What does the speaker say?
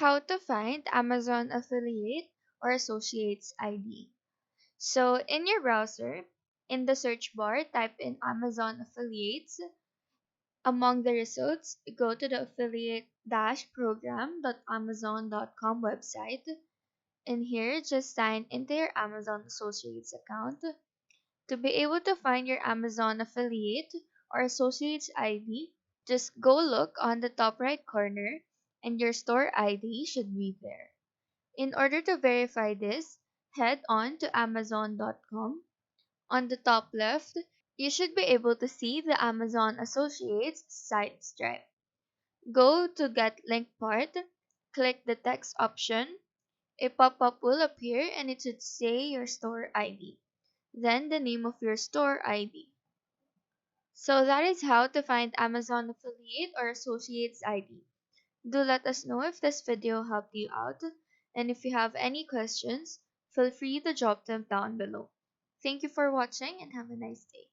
How to find Amazon affiliate or associates ID. So in your browser, in the search bar, type in Amazon affiliates. Among the results, go to the affiliate-program.amazon.com website. And here, just sign into your Amazon Associates account. To be able to find your Amazon affiliate or associates ID, just go look on the top right corner and your store ID should be there. In order to verify this, head on to Amazon.com. On the top left, you should be able to see the Amazon Associates site stripe. Go to Get Link part, click the text option. A pop-up will appear and it should say your store ID, then the name of your store ID. So that is how to find Amazon affiliate or associates ID. Do let us know if this video helped you out, and if you have any questions, feel free to drop them down below. Thank you for watching and have a nice day.